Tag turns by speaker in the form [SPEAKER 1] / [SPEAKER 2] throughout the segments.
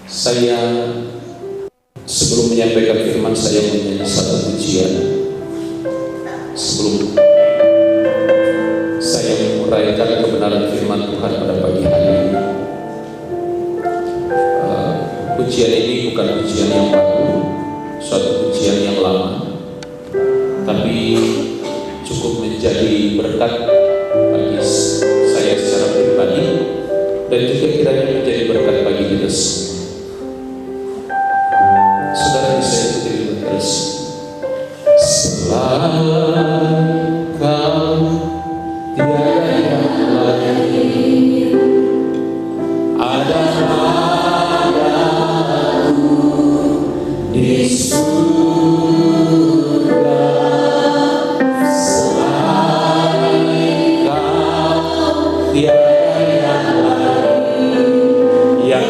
[SPEAKER 1] Saya sebelum menyampaikan firman, saya menyanyi satu pujian sebelum saya menguraikan kebenaran firman Tuhan pada pagi hari ini. Pujian ini bukan pujian yang baru, suatu pujian yang lama, tapi cukup menjadi berkat bagi saya secara pribadi dan juga kiranya menjadi berkat bagi kita semua. Saudara bisa ikuti dengan terus. Selain Kau tiada yang lain, ada padaku di surga. Selain Kau tiada yang lain yang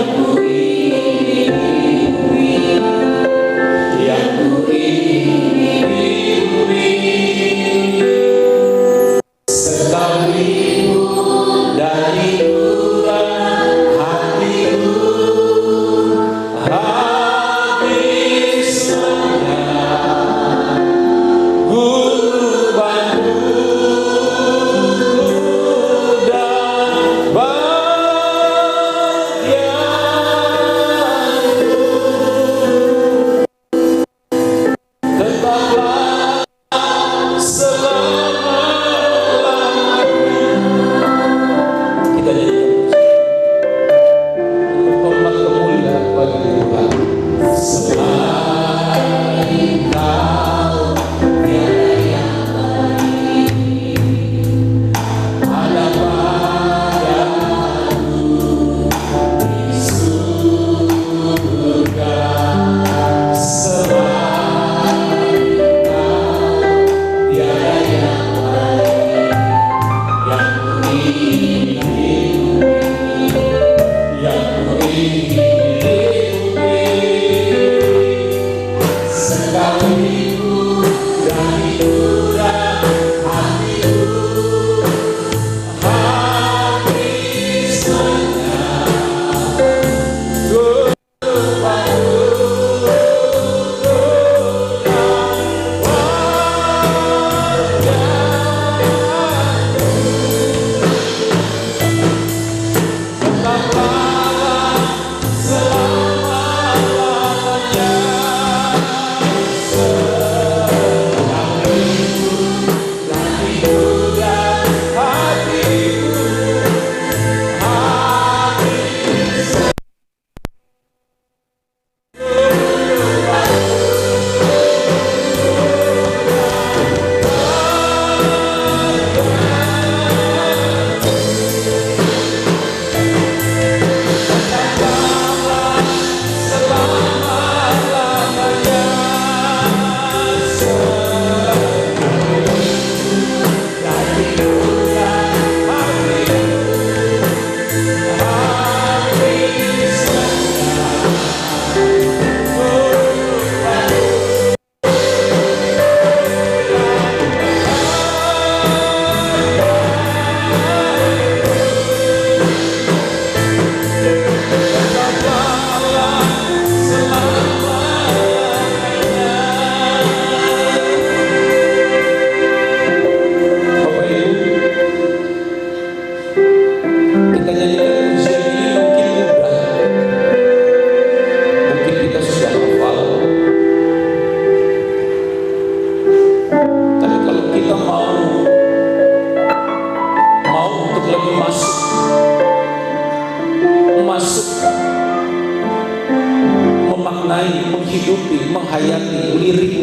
[SPEAKER 1] menghidupi, menghayati lirik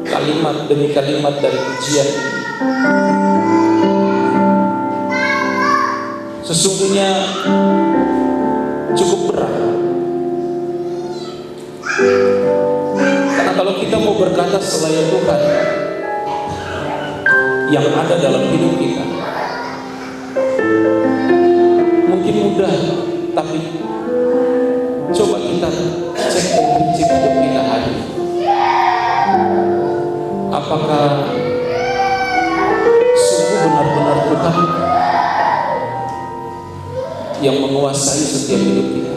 [SPEAKER 1] kalimat demi kalimat dari pujian ini. Sesungguhnya cukup berat. Karena kalau kita mau berkata selain Tuhan yang ada dalam hidup kita, mungkin mudah, tapi coba kita cek prinsip hidup kita hari ini. Apakah sungguh benar-benar Tuhan yang menguasai setiap hidup kita?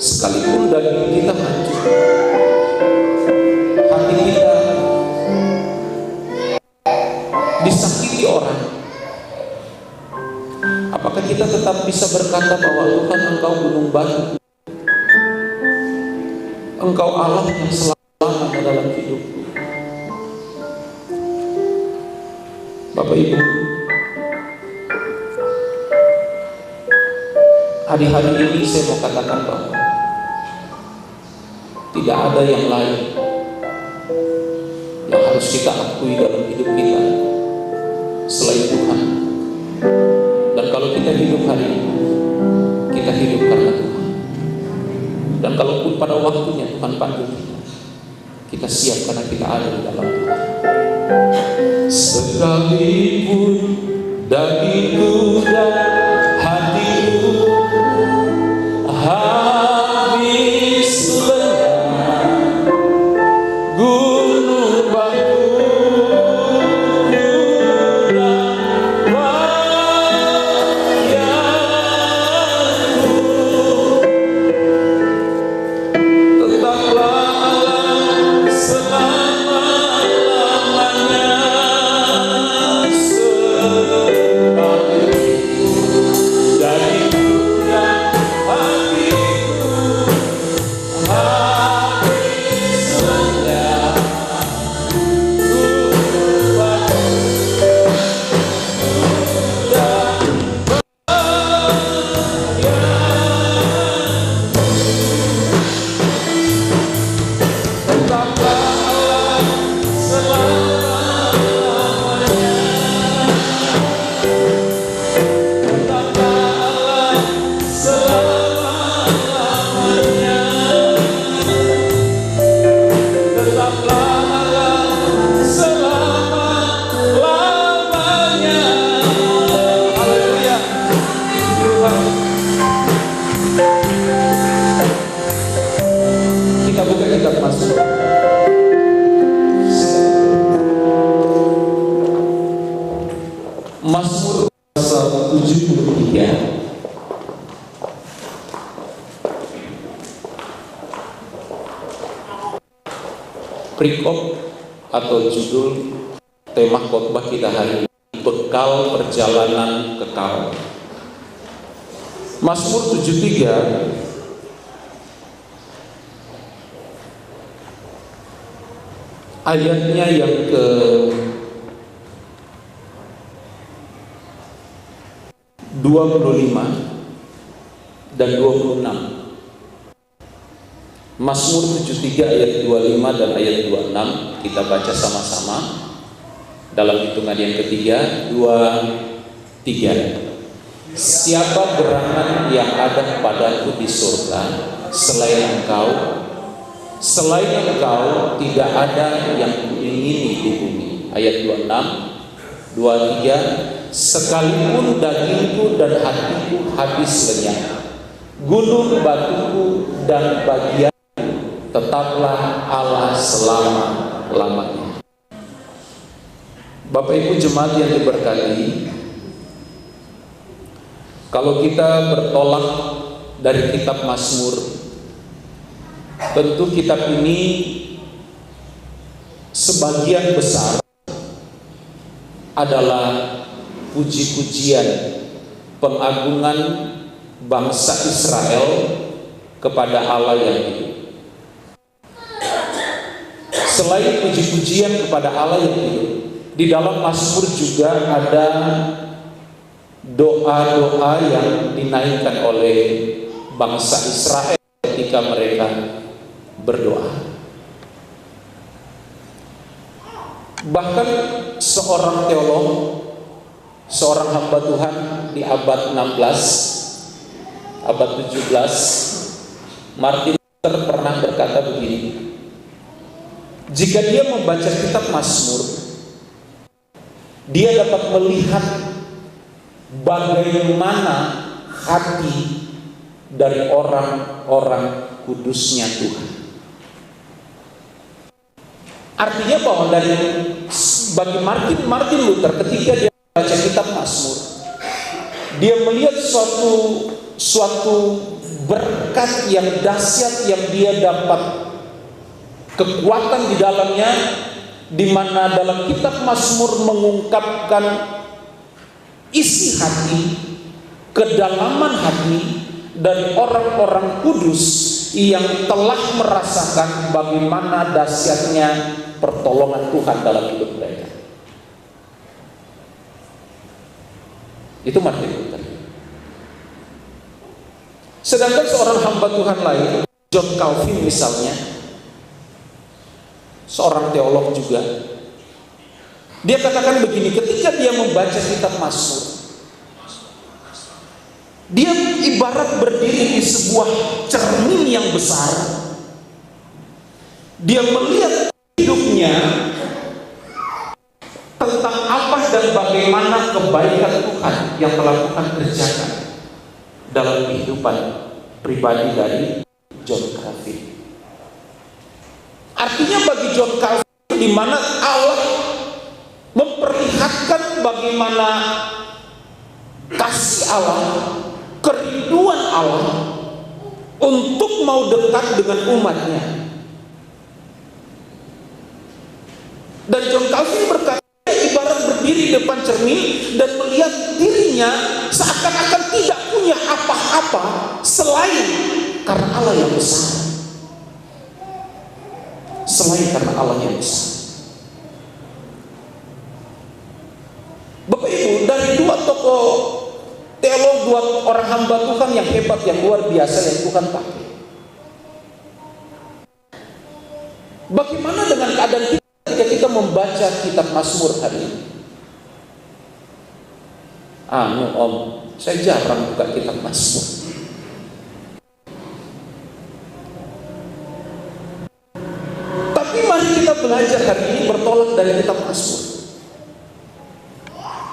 [SPEAKER 1] Sekalipun daging kita hancur, hati kita disakiti orang, apakah kita tetap bisa berkata bahwa Tuhan, Engkau gunung batu, Engkau Allah yang selama dalam hidupku? Bapak Ibu, hari-hari ini saya mau katakan bahwa tidak ada yang lain yang harus kita akui dalam hidup kita selain Tuhan. Dan kalau kita hidup hari ini, kita hidup karena Tuhan. Dan kalaupun pada waktunya Tuhan panggil kita siap karena kita ada di dalam Tuhan. Sekalipun dagingku dan hatiku habis lenyap, gunung batu dan wayangku tetaplah selama-lamanya. Kita buka kitab Mazmur. Mazmur pasal 73. Perikop atau judul tema khotbah kita hari ini, bekal perjalanan kekal. Mazmur 73 ayatnya yang ke 25 dan 26. Mazmur 73 ayat 25 dan ayat 26 kita baca sama-sama dalam hitungan yang ketiga, 2, 3. Siapa gerangan yang ada padaku di surga selain Engkau? Selain Engkau tidak ada yang kuingini di bumi. Ayat 26, 23. Sekalipun dagingku dan hatiku habis lenyap, gunung batuku dan bagian tetaplah Allah selama-lamanya. Bapak Ibu jemaat yang diberkati, kalau kita bertolak dari kitab Mazmur, tentu kitab ini sebagian besar adalah puji-pujian pengagungan bangsa Israel kepada Allah yang hidup. Selain puji-pujian kepada Allah yang hidup, di dalam Mazmur juga ada doa-doa yang dinaikkan oleh bangsa Israel ketika mereka berdoa. Bahkan seorang teolog, seorang hamba Tuhan di abad 16, abad 17, Martin Luther pernah berkata begini, jika dia membaca kitab Mazmur, dia dapat melihat bagaimana hati dari orang-orang kudusnya Tuhan. Artinya bahwa bagi Martin Luther ketika dia membaca kitab Mazmur, dia melihat suatu berkat yang dahsyat yang dia dapat kekuatan di dalamnya, di mana dalam kitab Mazmur mengungkapkan isi hati, kedalaman hati dari orang-orang kudus yang telah merasakan bagaimana dahsyatnya pertolongan Tuhan dalam hidup mereka. Itu Martin Luther. Sedangkan seorang hamba Tuhan lain, John Calvin misalnya, seorang teolog juga, dia katakan begini, ketika dia membaca kitab Mazmur, dia ibarat berdiri di sebuah cermin yang besar. Dia melihat hidupnya tentang apa dan bagaimana kebaikan Tuhan yang telah Tuhan kerjakan dalam kehidupan pribadi dari John Calvin. Artinya bagi John Calvin, di mana Allah memperlihatkan bagaimana kasih Allah, kerinduan Allah untuk mau dekat dengan umatnya. Dan John Calvin berkata, ibarat berdiri di depan cermin dan melihat dirinya seakan-akan tidak punya apa-apa selain karena Allah yang besar. Selain karena Allah yang besar. Bapak Ibu, dari dua tokoh teolog, dua orang hamba Tuhan yang hebat, yang luar biasa yang Tuhan pakai, bagaimana dengan keadaan kita ketika kita membaca kitab Mazmur hari ini? Om, saya jarang buka kitab Mazmur. Tapi mari kita belajar hari ini bertolak dari kitab Mazmur.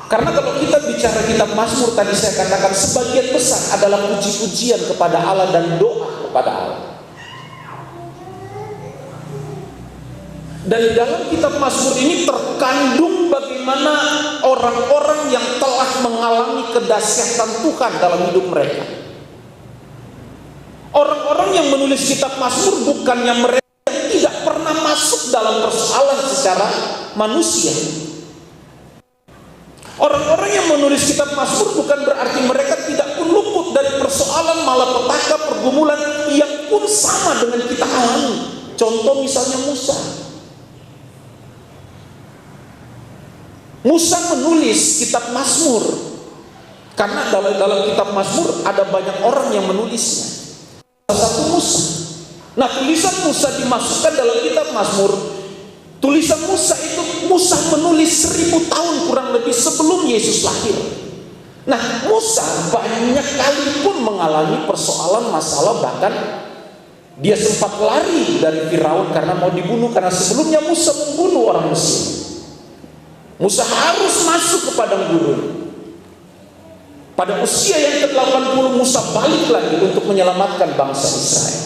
[SPEAKER 1] Karena kalau kita bicara kitab Mazmur, tadi saya katakan sebagian besar adalah puji-pujian kepada Allah dan doa kepada Allah. Dan di dalam kitab Mazmur ini terkandung bagaimana orang-orang yang telah mengalami kedahsyatan Tuhan dalam hidup mereka. Orang-orang yang menulis kitab Mazmur bukannya mereka yang tidak pernah masuk dalam persoalan secara manusia. Orang-orang yang menulis kitab Mazmur bukan berarti mereka tidak pun luput dari persoalan malapetaka, pergumulan yang pun sama dengan kita alami. Contoh misalnya Musa. Musa menulis kitab Mazmur karena dalam kitab Mazmur ada banyak orang yang menulisnya. Salah satu Musa. Nah, tulisan Musa dimasukkan dalam kitab Mazmur. Tulisan Musa itu, Musa menulis 1000 tahun kurang lebih sebelum Yesus lahir. Nah, Musa banyak kali pun mengalami persoalan, masalah, bahkan dia sempat lari dari Firaun karena mau dibunuh, karena sebelumnya Musa membunuh orang Mesir. Musa harus masuk ke padang gurun. Pada usia yang ke-80 Musa balik lagi untuk menyelamatkan bangsa Israel.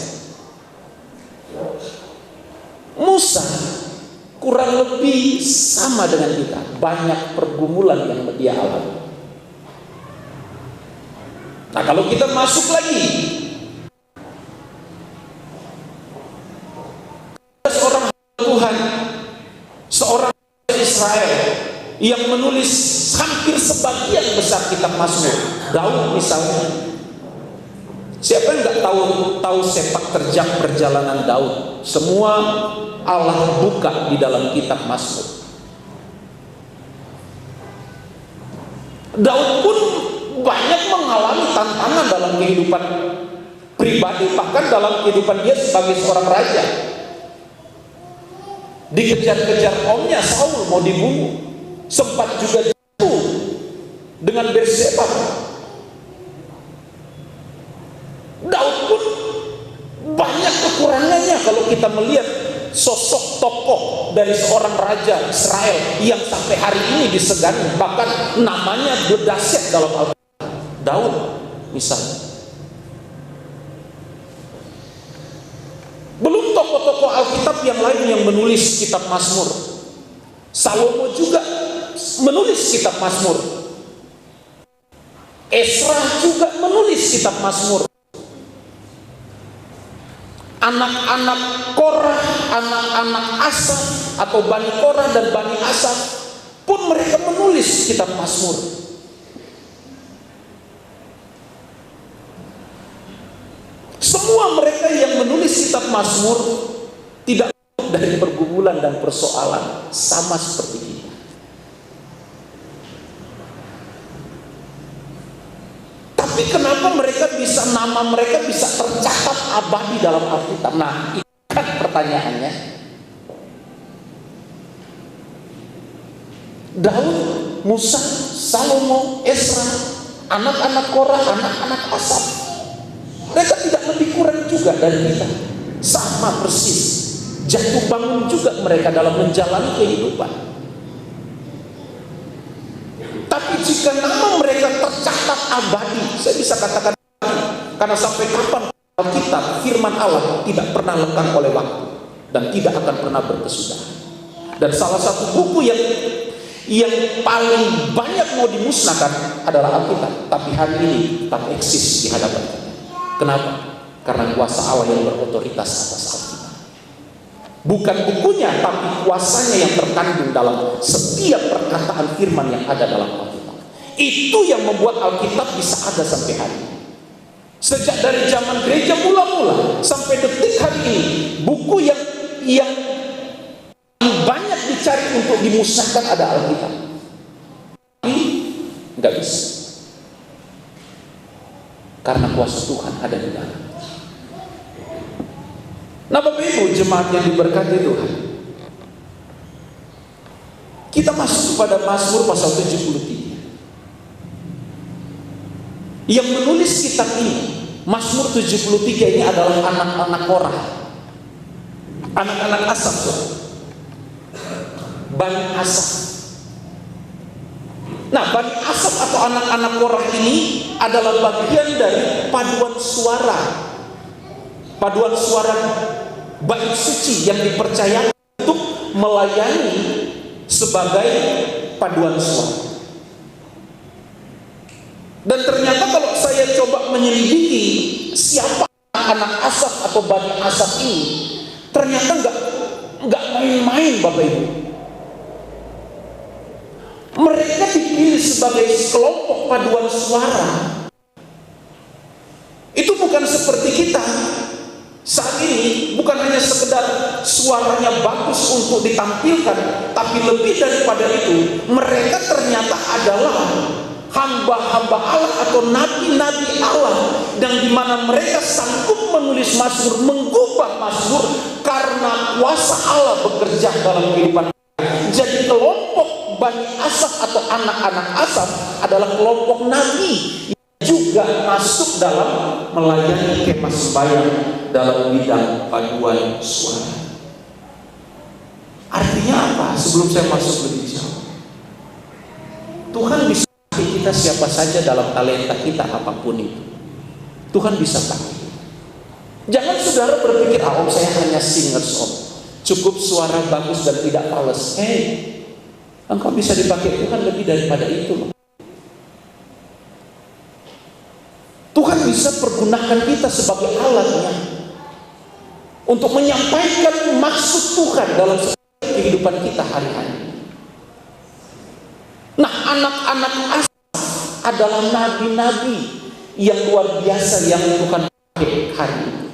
[SPEAKER 1] Musa kurang lebih sama dengan kita, banyak pergumulan yang dia alami. Nah, kalau kita masuk lagi, seorang Tuhan, seorang Israel yang menulis hampir sebagian besar kitab Mazmur, Daud misalnya. Siapa yang nggak tahu sepak terjang perjalanan Daud? Semua Allah buka di dalam kitab Mazmur. Daud pun banyak mengalami tantangan dalam kehidupan pribadi, bahkan dalam kehidupan dia sebagai seorang raja. Dikejar-kejar omnya Saul, mau dibunuh. Sempat juga jatuh dengan Bathsheba. Daud pun banyak kekurangannya kalau kita melihat sosok tokoh dari seorang raja Israel yang sampai hari ini disegani, bahkan namanya berdahsyat dalam Alkitab, Daud misalnya. Belum tokoh-tokoh Alkitab yang lain yang menulis kitab Mazmur. Salomo juga menulis kitab Mazmur. Esra juga menulis kitab Mazmur. Anak-anak Korah, anak-anak Asaf atau Bani Korah dan Bani Asaf pun mereka menulis kitab Mazmur. Semua mereka yang menulis kitab Mazmur tidak dari pergumulan dan persoalan, sama seperti kita. Tapi kenapa nama mereka bisa tercatat abadi dalam Alkitab? Nah, itu kan pertanyaannya. Daud, Musa, Salomo, Esra, anak-anak Korah, anak-anak Asaf, mereka tidak lebih kurang juga dari kita. Sama persis, jatuh bangun juga mereka dalam menjalani kehidupan. Tapi jika nama mereka tercatat abadi, saya bisa katakan abadi, karena sampai kapan Alkitab, firman Allah tidak pernah lekang oleh waktu dan tidak akan pernah berkesudahan. Dan salah satu buku yang paling banyak mau dimusnahkan adalah Alkitab, tapi hari ini tetap eksis di hadapan kita. Kenapa? Karena kuasa Allah yang berotoritas atas Alkitab. Bukan bukunya, tapi kuasanya yang terkandung dalam setiap perkataan firman yang ada dalam Alkitab. Itu yang membuat Alkitab bisa ada sampai hari ini. Sejak dari zaman gereja mula-mula sampai detik hari ini, buku yang banyak dicari untuk dimusnahkan ada Alkitab. Tapi nggak bisa, karena kuasa Tuhan ada di dalam. Nah, Bapak Ibu jemaat yang diberkati Tuhan, kita masuk kepada Mazmur pasal 73. Yang menulis kitab ini, Mazmur 73 ini adalah anak-anak Korah, anak-anak Asaf, Bani Asaf. Nah, Bani Asaf atau anak-anak Korah ini adalah bagian dari paduan suara bait suci yang dipercaya untuk melayani sebagai paduan suara. Dan ternyata kalau saya coba menyelidiki siapa anak Asaf atau Bani Asaf ini, ternyata nggak main-main, Bapak Ibu. Mereka dipilih sebagai kelompok paduan suara. Itu bukan seperti kita saat ini, bukan hanya sekedar suaranya bagus untuk ditampilkan, tapi lebih daripada itu, mereka ternyata adalah hamba-hamba Allah atau nabi-nabi Allah, dan di mana mereka sanggup menulis Mazmur, mengubah Mazmur karena kuasa Allah bekerja dalam kehidupan. Jadi kelompok Bani Asaf atau anak-anak Asaf adalah kelompok nabi yang juga masuk dalam melayani kemah sembahyang dalam bidang paduan suara. Artinya apa? Sebelum saya masuk lebih jauh, Tuhan bisa kita siapa saja dalam talenta kita apapun itu. Tuhan bisa pakai. Jangan saudara berpikir, saya hanya singer song, cukup suara bagus dan tidak fals. Engkau bisa dipakai Tuhan lebih daripada itu. Tuhan bisa pergunakan kita sebagai alatnya untuk menyampaikan maksud Tuhan dalam kehidupan kita hari-hari. Nah, anak-anak Asaf adalah nabi-nabi yang luar biasa yang Tuhan pakai hari ini.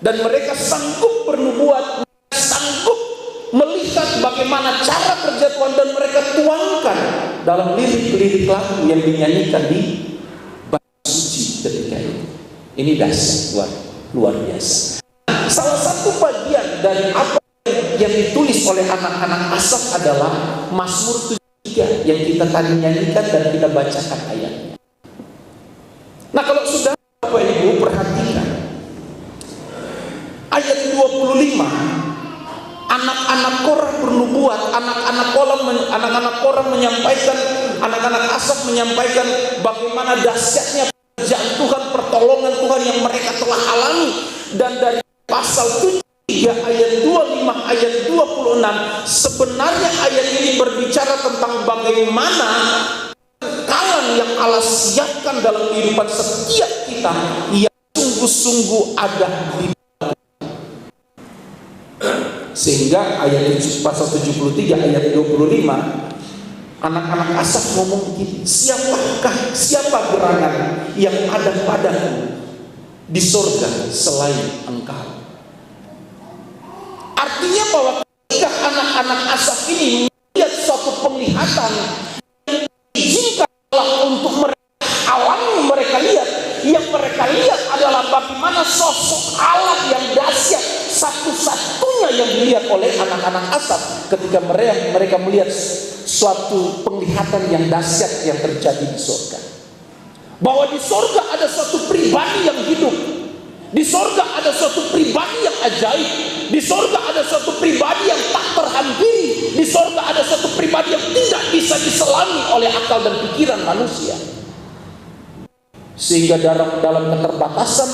[SPEAKER 1] Dan mereka sanggup bernubuat, sanggup melihat bagaimana cara kerja Tuhan, dan mereka tuangkan dalam lirik-lirik lagu yang dinyanyikan di bait suci ketika itu. Ini dahsyat, luar biasa. Salah satu bagian dari apa yang ditulis oleh anak-anak Asaf adalah Mazmur 73 yang kita tadi nyanyikan dan kita bacakan ayatnya. Nah, kalau sudah Bapak Ibu perhatikan ayat 25, anak-anak Korah bernubuat, anak-anak Korah menyampaikan, anak-anak Asaf menyampaikan bagaimana dahsyatnya pekerjaan Tuhan, pertolongan Tuhan yang mereka telah alami. Dan dari pasal 7 ayat 25 ayat 26, sebenarnya ayat ini berbicara tentang bagaimana kala
[SPEAKER 2] yang Allah siapkan dalam kehidupan setiap kita yang sungguh-sungguh ada di sehingga ayat pasal 73 ayat 25 anak-anak Asaf ngomong begini, siapa gerangan yang ada padaku di sorga selain engkau. Artinya bahwa ketika anak-anak Asaf ini melihat suatu penglihatan yang diizinkan Allah untuk mereka alami, yang mereka lihat adalah bagaimana sosok Allah yang dahsyat, satu-satunya yang dilihat oleh anak-anak Asaf ketika mereka melihat suatu penglihatan yang dahsyat yang terjadi di surga. Bahwa di surga ada suatu pribadi yang hidup, di surga ada suatu pribadi yang ajaib, di surga ada suatu pribadi yang tak terhampiri, di surga ada suatu pribadi yang tidak bisa diselami oleh akal dan pikiran manusia. Sehingga dalam keterbatasan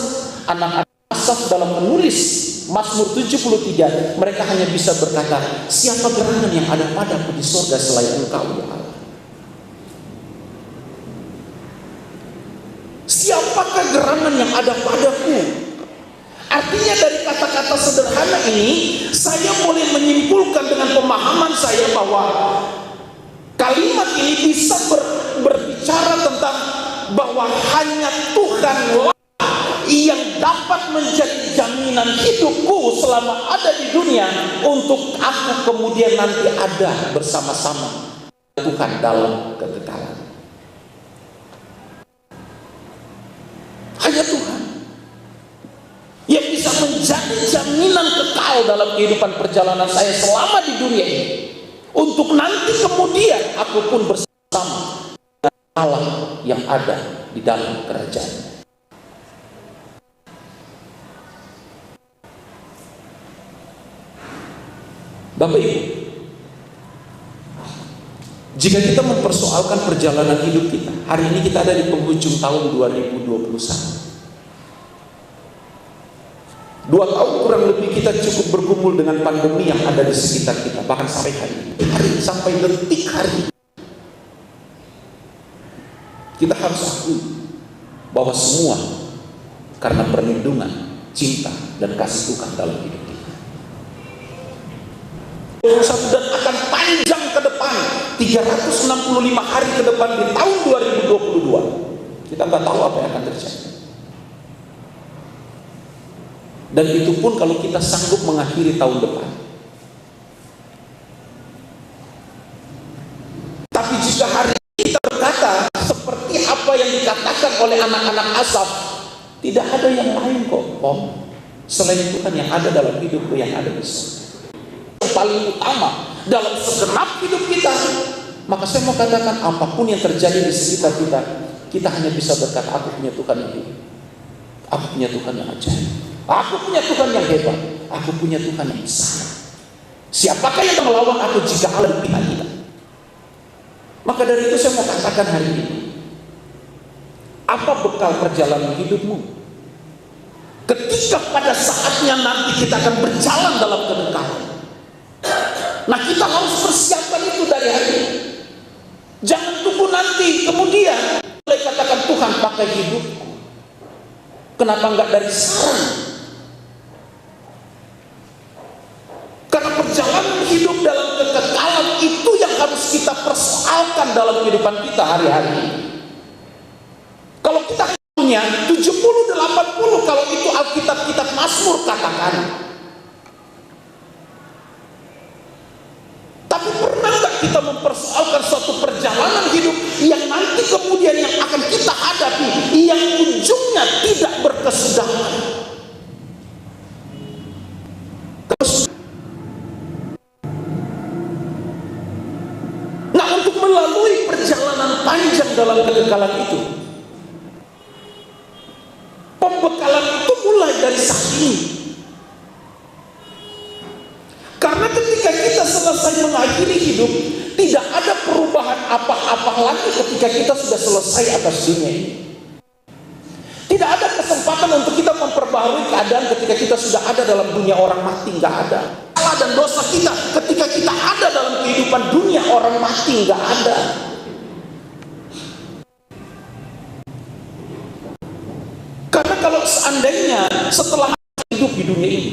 [SPEAKER 2] anak-anak Asaf dalam menulis Mazmur 73, mereka hanya bisa berkata, siapa gerangan yang ada padaku di surga selain engkau ya Allah. Siapakah gerangan yang ada padaku? Artinya dari kata-kata sederhana ini saya boleh menyimpulkan dengan pemahaman saya bahwa kalimat ini bisa berbicara tentang bahwa hanya Tuhan yang dapat menjadi jaminan hidupku selama ada di dunia, untuk aku kemudian nanti ada bersama-sama Tuhan dalam kekekalan. Hanya Tuhan yang bisa menjadi jaminan kekal dalam kehidupan perjalanan saya selama di dunia ini, untuk nanti kemudian aku pun bersama Allah yang ada di dalam kerajaan. Bapak Ibu, jika kita mempersoalkan perjalanan hidup kita, hari ini kita ada di penghujung tahun 2021. 2 tahun kurang lebih kita cukup bergumul dengan pandemi yang ada di sekitar kita, bahkan sampai sampai detik hari ini. Kita harus akui bahwa semua karena perlindungan, cinta, dan kasih Tuhan dalam hidup kita. Dan akan panjang ke depan, 365 hari ke depan di tahun 2022. Kita nggak tahu apa yang akan terjadi. Dan itu pun kalau kita sanggup mengakhiri tahun depan. Tapi jika hari ini kita berkata seperti apa yang dikatakan oleh anak-anak Asaf, tidak ada yang lain kok, selain Tuhan yang ada dalam hidupku, yang ada di sana. Yang paling utama dalam segenap hidup kita, maka saya mau katakan apapun yang terjadi di sekitar kita, kita hanya bisa berkata, aku punya Tuhan yang hidup, aku punya Tuhan yang ajaib, aku punya Tuhan yang hebat, aku punya Tuhan yang besar. Siapakah yang melawan aku jika Allah di pihak kita? Maka dari itu saya mau katakan hari ini, apa bekal perjalanan hidupmu? Ketika pada saatnya nanti kita akan berjalan dalam kekekalan, nah kita harus persiapkan itu dari hari ini. Jangan tunggu nanti kemudian mulai katakan, Tuhan pakai hidupku, kenapa enggak dari sekarang? Karena perjalanan hidup dalam kekekalan itu yang harus kita persoalkan dalam kehidupan kita hari-hari ini. Kalau kita punya 70-80, kalau itu Alkitab kitab Mazmur katakan, tapi pernah nggak kita mempersoalkan suatu perjalanan hidup yang nanti kemudian yang akan kita hadapi, yang ujungnya tidak berkesudahan? Nah, untuk melalui perjalanan panjang dalam kekekalan itu, pembekalan itu mulai dari saat ini. Karena ketika kita selesai mengakhiri hidup, tidak ada perubahan apa-apa lagi ketika kita sudah selesai atas dunia ini. Tidak ada kesempatan untuk kita memperbaharui keadaan ketika kita sudah ada dalam dunia orang mati, nggak ada. Salah dan dosa kita ketika kita ada dalam kehidupan dunia orang mati, nggak ada. kalau seandainya setelah hidup di dunia ini,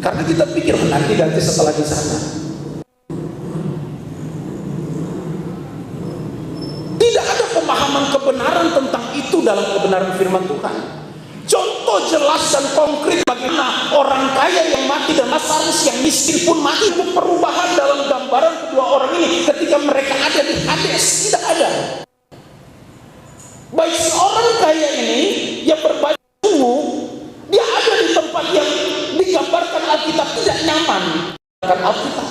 [SPEAKER 2] karena kita pikir nanti setelah di sana, tidak ada pemahaman kebenaran tentang itu dalam kebenaran firman Tuhan. Contoh jelas dan konkret bagaimana orang kaya yang mati dan Lazarus yang miskin pun mati. Perubahan dalam gambaran kedua orang ini ketika mereka ada di Hades tidak ada. Baik si orang kaya ini yang berbaju ungu, dia ada di tempat yang digambarkan Alkitab tidak nyaman. Alkitab.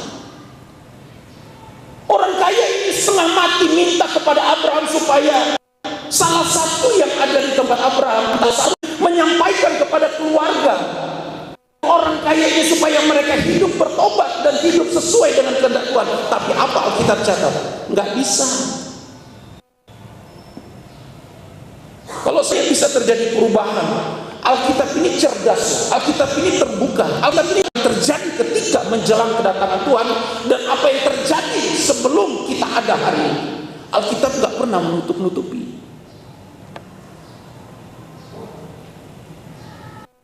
[SPEAKER 2] Orang kaya ini setengah mati minta kepada Abraham supaya salah satu yang ada di tempat Abraham menyampaikan kepada keluarga orang kaya ini supaya mereka hidup bertobat dan hidup sesuai dengan kehendak Tuhan. Tapi apa Alkitab catat? Nggak bisa. Kalau saya bisa terjadi perubahan, Alkitab ini cerdas, Alkitab ini terbuka, Alkitab ini terjadi ketika menjelang kedatangan Tuhan, dan apa yang terjadi sebelum kita ada hari ini. Alkitab nggak pernah menutup-nutupi.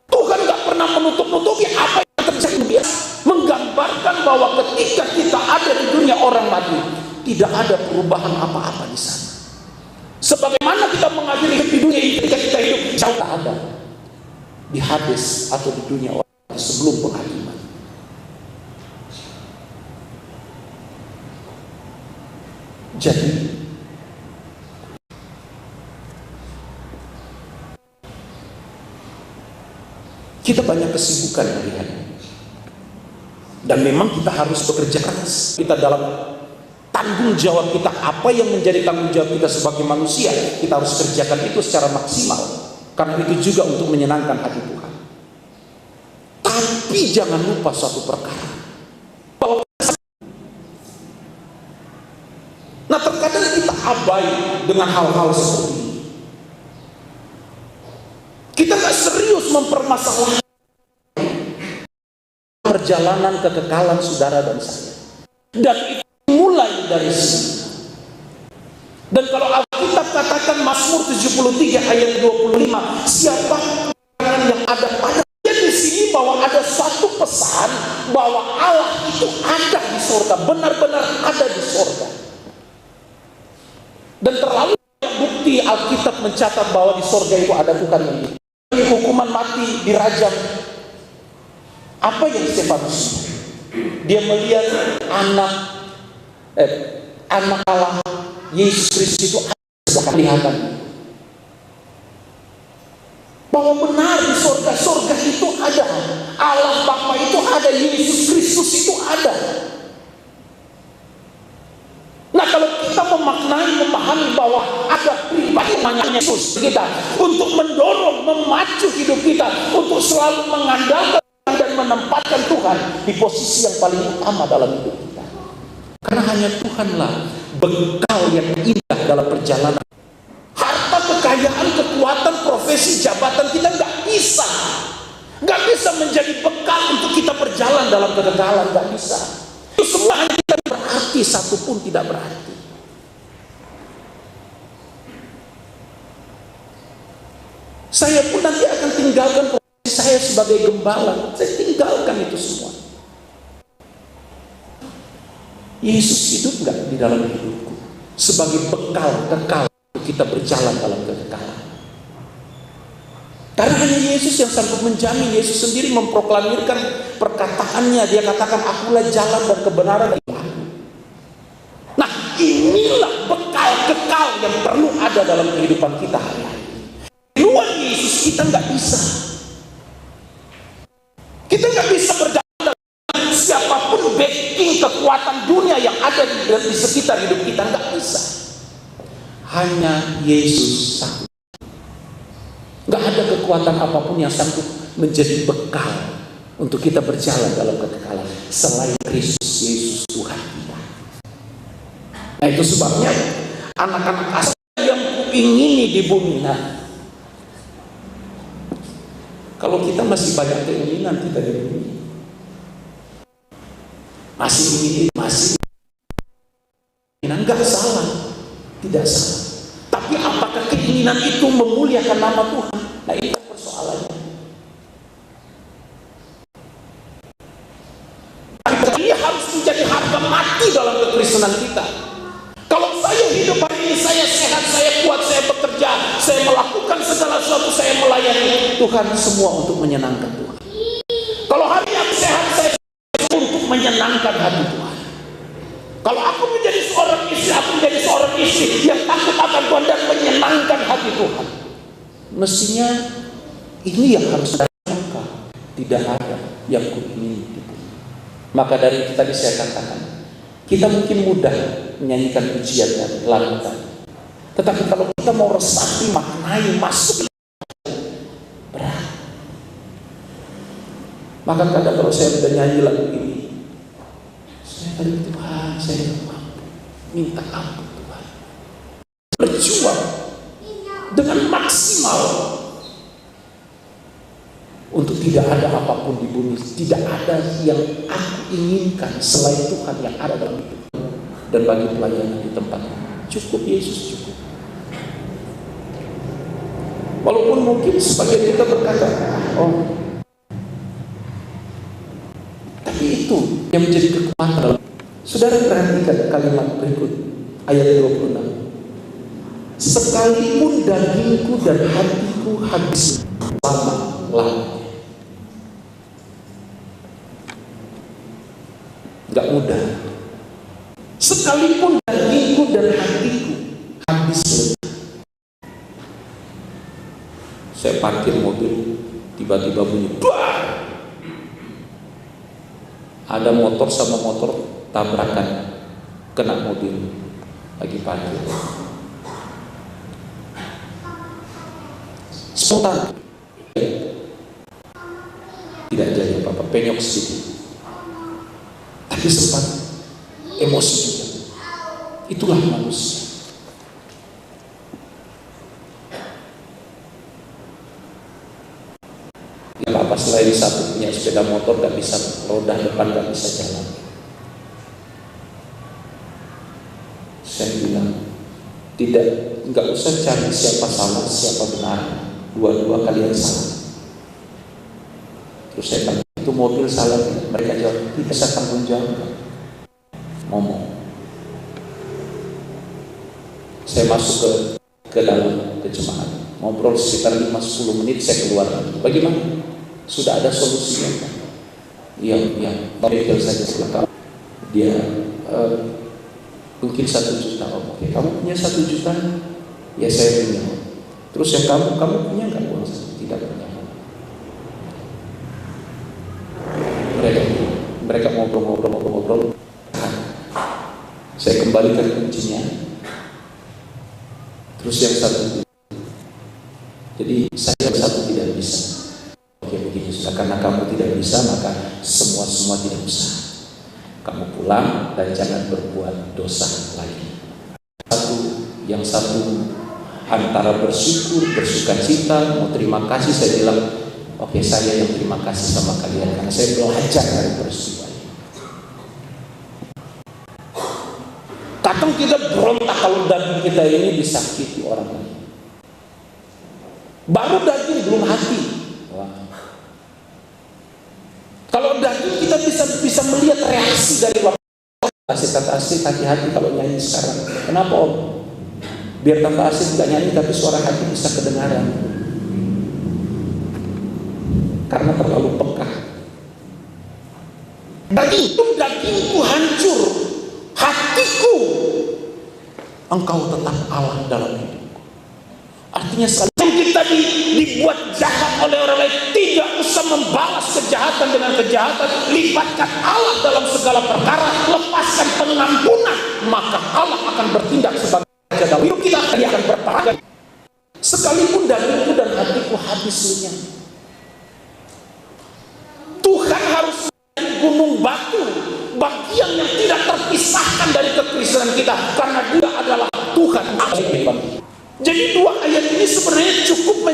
[SPEAKER 2] Tuhan nggak pernah menutup-nutupi apa yang terjadi. Dia menggambarkan bahwa ketika kita ada di dunia orang mati, tidak ada perubahan apa-apa di sana. Sebagaimana kita mengakhiri hidup di dunia ini, ketika kita hidup jauh tak ada di Hades atau di dunia orang mati sebelum penghakiman. Jadi kita banyak kesibukan hari-hari, dan memang kita harus bekerja keras. Kita dalam tanggung jawab kita, apa yang menjadi tanggung jawab kita sebagai manusia, kita harus kerjakan itu secara maksimal, karena itu juga untuk menyenangkan hati Tuhan. Tapi jangan lupa suatu perkara, bahwa terkadang kita abai dengan hal-hal seperti ini. Kita gak serius mempermasalahkan perjalanan kekekalan saudara dan saya, dan itu mulai dari sini. Dan kalau Alkitab katakan Mazmur 73 ayat 25, siapa yang ada pada dia di sini, bahwa ada satu pesan bahwa Allah itu ada di surga, benar-benar ada di surga. Dan terlalu banyak bukti Alkitab mencatat bahwa di surga itu ada bukan yang hukuman mati, dirajam. Apa yang Stefanus? Dia melihat anak Allah Yesus Kristus itu ada kelihatan bahwa benar di surga itu ada Allah Bapa, itu ada Yesus Kristus itu ada. Nah, kalau kita memahami bahwa ada pribadi namanya Yesus kita untuk mendorong, memacu hidup kita untuk selalu mengandalkan dan menempatkan Tuhan di posisi yang paling utama dalam hidup kita. Karena hanya Tuhanlah bekal yang indah dalam perjalanan. Harta, kekayaan, kekuatan, profesi, jabatan kita nggak bisa menjadi bekal untuk kita berjalan dalam kekekalan, nggak bisa. Itu semua hanya tidak berarti, satu pun tidak berarti. Saya pun nanti akan tinggalkan profesi saya sebagai gembala. Saya tinggalkan itu semua. Yesus hidup nggak di dalam hidupku sebagai bekal kekal untuk kita berjalan dalam kekekalan. Karena hanya Yesus yang sanggup menjamin. Yesus sendiri memproklamirkan perkataannya. Dia katakan, akulah jalan dan kebenaran dan hidup. Nah, inilah bekal kekal yang perlu ada dalam kehidupan kita hari-hari. Luar Yesus kita nggak bisa. Kita nggak bisa berjalan dengan siapapun backing kekuatan dunia yang ada di sekitar hidup kita, nggak bisa. Hanya Yesus sanggup. Nggak ada kekuatan apapun yang sanggup menjadi bekal untuk kita berjalan dalam kekekalan selain Kristus Yesus Tuhan kita. Nah, itu sebabnya anak-anak asal yang kuingini di bumi. Nah, kalau kita masih banyak keinginan kita di bumi, masih ingin, masih keinginan, nggak salah, tidak salah. Tapi apakah keinginan itu memuliakan nama Tuhan? Nah, itu persoalannya. Ini harus menjadi harga mati dalam kekristenan kita. Kalau saya hidup hari ini, saya sehat, saya kuat, saya bekerja, saya melakukan segala sesuatu, saya melayani Tuhan, semua untuk menyenangkan Tuhan. Kalau hari aku sehat, saya untuk menyenangkan hati Tuhan. Kalau aku menjadi seorang istri, aku menjadi seorang istri yang takut akan Tuhan dan menyenangkan hati Tuhan. Mestinya ini yang harus saya sangka. Tidak ada yang kuingini. Maka dari itu tadi saya katakan, kita mungkin mudah menyanyikan pujian dan lagu, tetapi kalau kita mau resapi, maknai, masuk, berat. Maka kadang kalau saya udah nyanyi lagu ini, saya tadi Tuhan, saya mampu, minta ampun Tuhan, berjuang dengan maksimal untuk tidak ada apapun di bumi, tidak ada yang aku inginkan selain Tuhan yang ada dalam hidup dan bagi pelayanan di tempat ini. Cukup Yesus, cukup. Walaupun mungkin sebagian kita berkata, oh, tapi itu yang menjadi kekuatan. Saudara perhatikan kalimat berikut ayat 26. Sekalipun dagingku dan hatiku habis lama-lama. Gak mudah. Sekalipun dagingku dan hatiku habis lelah. Saya parkir mobil, tiba-tiba bunyi bah! Ada motor sama motor tabrakan, kena mobil lagi parkir. Spontan, tidak jadi apa-apa, penyok sedikit. Tapi sempat emosi juga. Itulah manusia. Tidak apa-apa, selain satu punya sepeda motor gak bisa, roda depan gak bisa jalan. Saya bilang, gak usah cari siapa salah, siapa benar. Dua-dua kalian salah. Terus saya tanya, itu mobil salah? Mereka jawab, tidak bisa tanggung jawab. Ngomong. Saya masuk ke dalam kejemaat, ngobrol sekitar 5-10 menit, saya keluar. Bagaimana? Sudah ada solusinya kan? Iya, mobil saja selengkap. Dia mungkin 1 juta. Oh, oke, kamu punya 1 juta? Ya saya punya. Terus yang kamu punya nggak uang? Tidak punya. Mereka ngobrol. Saya kembalikan kuncinya. Terus yang satu, jadi saya yang satu tidak bisa. Oke, begitu sudah. Karena kamu tidak bisa, maka semua tidak bisa. Kamu pulang dan jangan berbuat dosa lagi. Yang satu antara bersyukur, bersukacita, mau terima kasih. Saya bilang, oke, saya yang terima kasih sama kalian karena saya belajar dari peristiwa ini. Kadang kita berontak kalau daging kita ini disakiti orang lain. Baru daging, belum hati. Wah. Kalau daging kita bisa melihat reaksi dari waktu. Kata Asih, hati-hati kalau nyanyi sekarang. Kenapa Om? Biar Tante Asih tidak nyanyi tapi suara hati bisa kedengaran. Karena terlalu peka. Dagingku hancur, hatiku engkau tetap Allah dalam hidupku. Artinya sebelum kita dibuat jahat oleh orang lain, tidak usah membalas kejahatan dengan kejahatan. Libatkan Allah dalam segala perkara, lepaskan pengampunan, maka Allah akan bertindak sebagai jaga hidup kita. Dia akan berperang. Sekalipun dagingku dan hatiku habis lenyap, Tuhan harus menjadi gunung batu, bagian yang tidak terpisahkan dari kekristenan kita, karena Dia adalah Tuhan. Jadi dua ayat ini sebenarnya cukup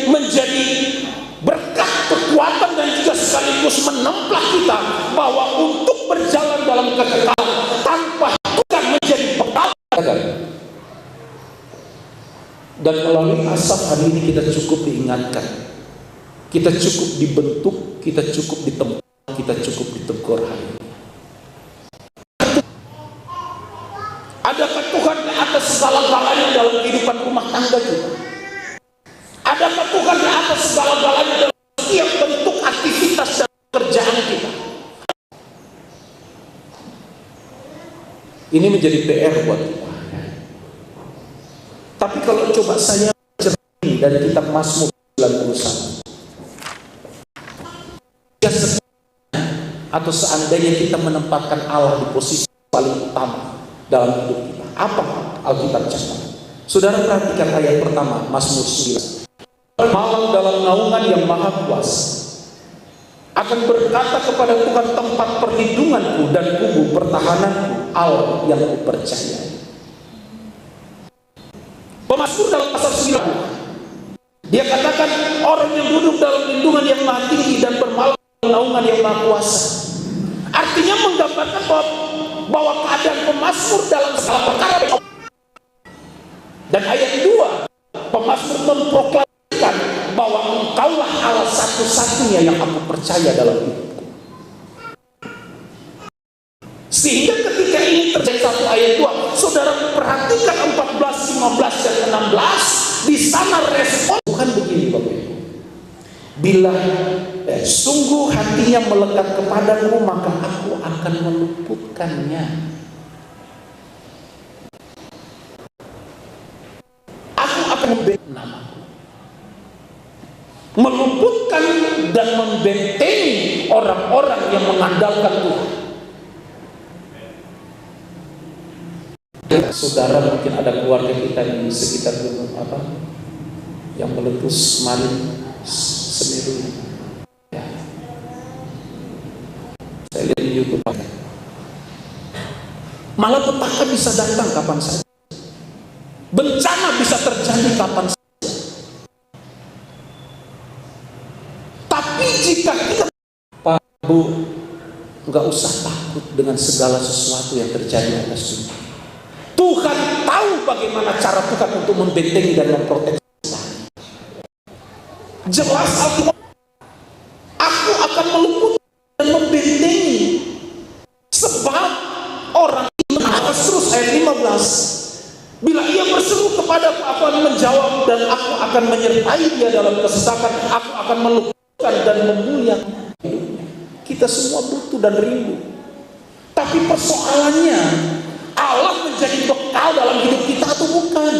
[SPEAKER 2] menjadi berkat, kekuatan, dan juga sekaligus menemplah kita bahwa untuk berjalan dalam kekekalan tanpa Tuhan menjadi bekal. Dan melalui Asaf hari ini kita cukup diingatkan, kita cukup dibentuk, kita cukup ditempa, kita cukup ditegur hari ini. Adakah Tuhan di atas segala-galanya dalam kehidupan rumah tangga kita? Adakah Tuhan di atas segala-galanya dalam setiap bentuk aktivitas dan pekerjaan kita? Ini menjadi PR buat kita. Tapi kalau coba saya cerita dari kitab Mazmur 91, atau seandainya kita menempatkan Allah di posisi paling utama dalam hidup kita, apa Alkitab catat? Saudara perhatikan ayat pertama Mazmur 9. Malam dalam naungan yang maha kuasa akan berkata kepada Tuhan, tempat perlindunganku dan kubu pertahananku, Allah yang kupercayai. Pemazmur dalam pasal 9, dia katakan orang yang duduk dalam lindungan yang maha tinggi dan bermalam dalam naungan yang maha kuasa. Artinya menggambarkan bahwa keadaan pemazmur dalam segala perkara. Dan ayat 2, pemazmur memproklamasikan bahwa engkaulah Allah satu-satunya yang aku percaya dalam hidupku. Sehingga ketika ini terjadi satu ayat 2, saudara perhatikan 14, 15 dan 16, di sana respon Tuhan begini Bapak Ibu. Bila sungguh hatinya melekat kepadamu, maka aku akan meluputkannya. Aku akan membentengi namaku, meluputkan dan membentengi orang-orang yang mengandalkan Tuhan. Saudara, mungkin ada keluarga kita di sekitar gunung yang meletus kemarin, Semeru. Ya. Saya lihat di YouTube. Malah petaka bisa datang kapan saja. Bencana bisa terjadi kapan saja. Tapi jika kita, Pak Bu, nggak usah takut dengan segala sesuatu yang terjadi atas dunia. Tuhan tahu bagaimana cara Tuhan untuk membentengi dan memproteksi. Jelas Alkitab, aku akan meluputkan dan membentengi. Sebab orang ini terus ayat 15. Bila ia berseru kepadaku, aku akan menjawab dan aku akan menyertai dia dalam kesesakan. Aku akan meluputkan dan memuliakan hidupnya. Kita semua butuh dan rindu. Tapi persoalannya, Allah menjadi bekal dalam hidup kita atau bukan?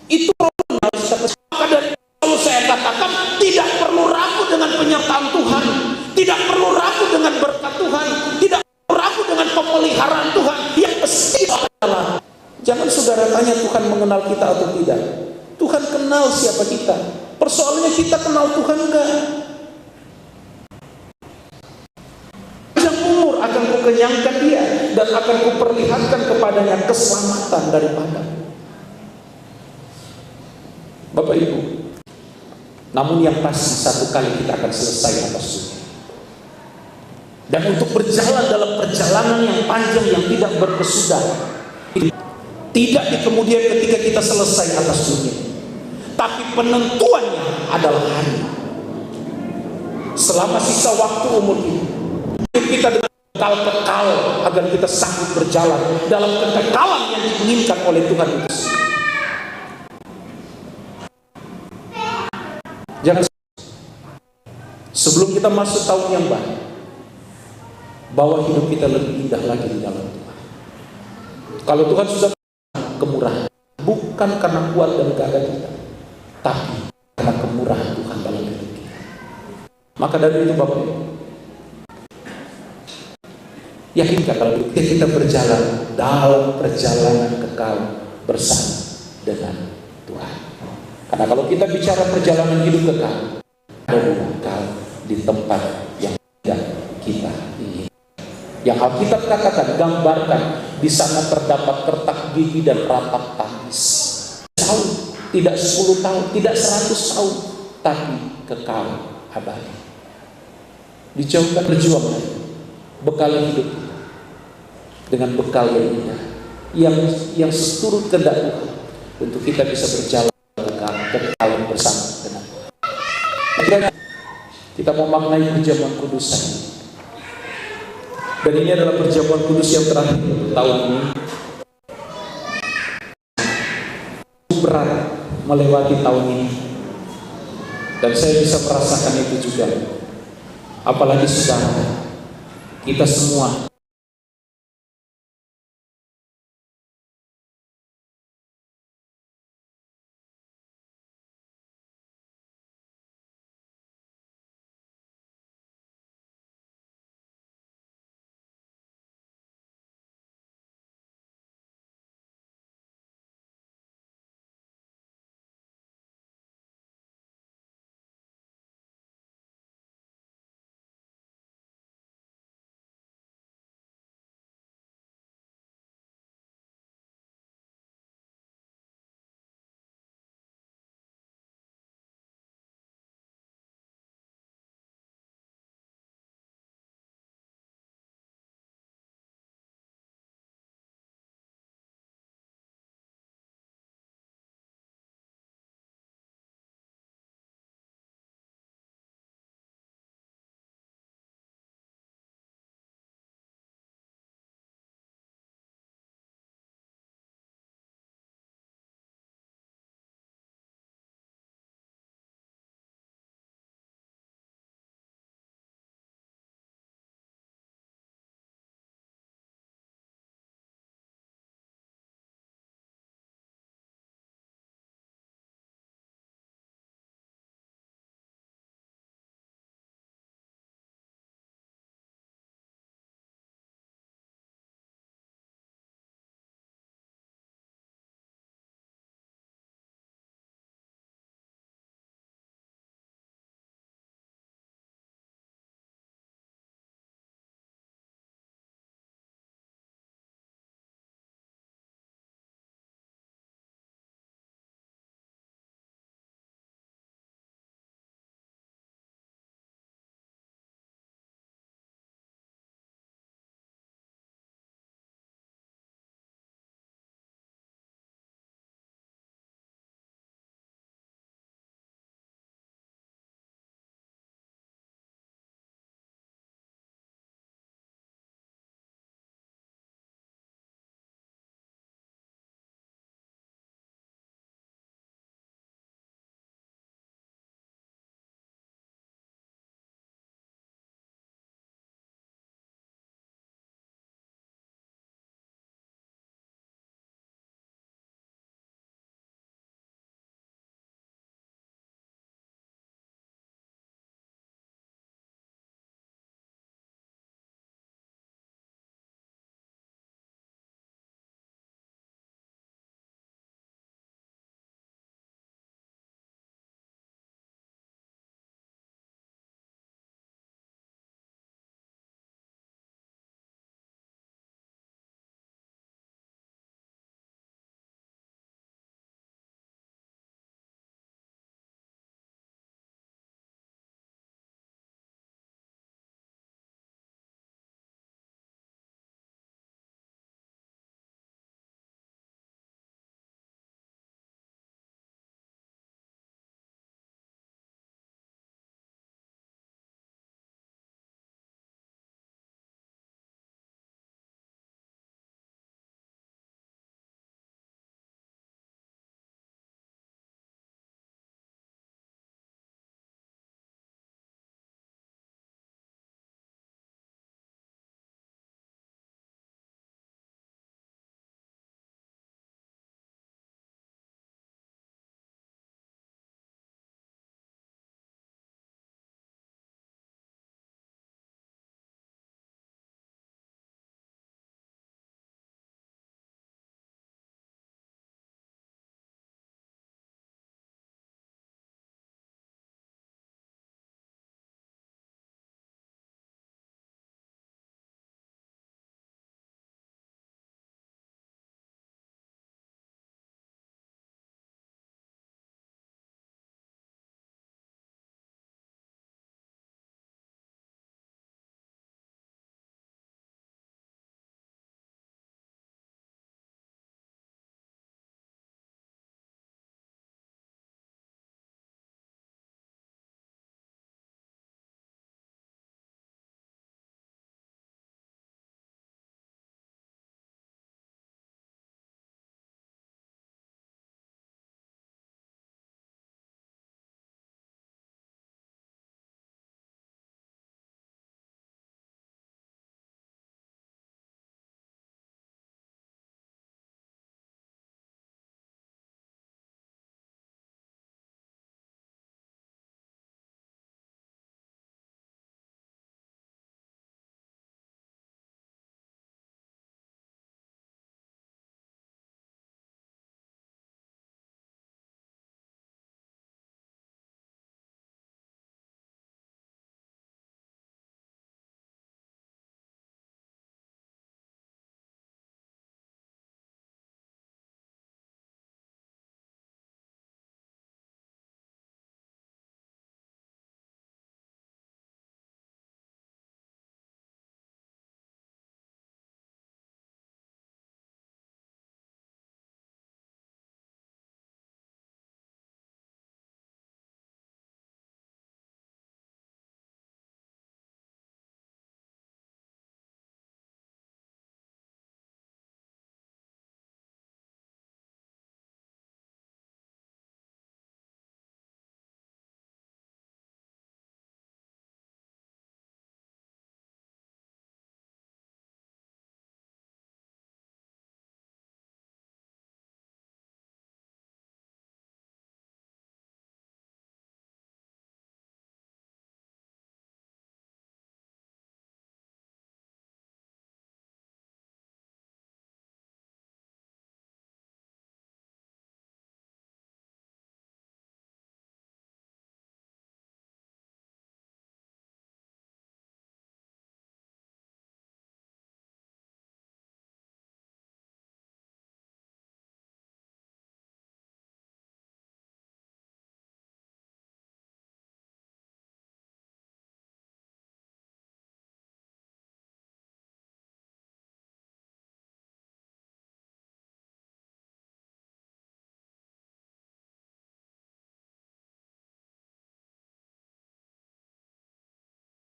[SPEAKER 2] Itu problem yang harus kita percaya. Maka dari lalu saya katakan, tidak perlu ragu dengan penyertaan Tuhan, tidak perlu ragu dengan berkat Tuhan, tidak perlu ragu dengan pemeliharaan Tuhan. Yang pasti adalah, jangan saudara tanya Tuhan mengenal kita atau tidak. Tuhan kenal siapa kita. Persoalannya kita kenal Tuhan enggak? Panjang umur akan kukenyangkan dia dan akan kuperlihatkan kepadanya keselamatan daripada. Bapak Ibu, namun yang pasti satu kali kita akan selesai atas dunia. Dan untuk berjalan dalam perjalanan yang panjang yang tidak berkesudahan, tidak di kemudian ketika kita selesai atas dunia, tapi penentuannya adalah hari. Selama sisa waktu umur ini, kita dengan kekal agar kita sanggup berjalan dalam kekekalan yang diinginkan oleh Tuhan itu. Jangan sebelum kita masuk tahun yang baru, bawa hidup kita lebih indah lagi di dalam Tuhan. Kalau Tuhan sudah kemurahan, bukan karena kuat dan gagah kita, tapi karena kemurahan Tuhan dalam hidup kita. Maka dari itu Bapak Ibu, yakinkan kalau kita berjalan dalam perjalanan kekal bersama dengan Tuhan. Karena kalau kita bicara perjalanan hidup kekal, ada kekal di tempat yang tidak kita ingin. Yang Alkitab katakan, gambarkan, di sana terdapat kertak gigi dan rapat tangis. Tahun, tidak 10 tahun, tidak 100 tahun, tapi kekal abadi. Dijauhkan berjuang bekal hidup dengan bekal yang indah, yang seturut kehendak Tuhan, untuk kita bisa berjalan bersama dengan kiranya kita memaknai perjamuan kudus ini. Dan ini adalah perjamuan kudus yang terakhir tahun ini. Berat melewati tahun ini, dan saya bisa merasakan itu juga. Apalagi saudara, kita semua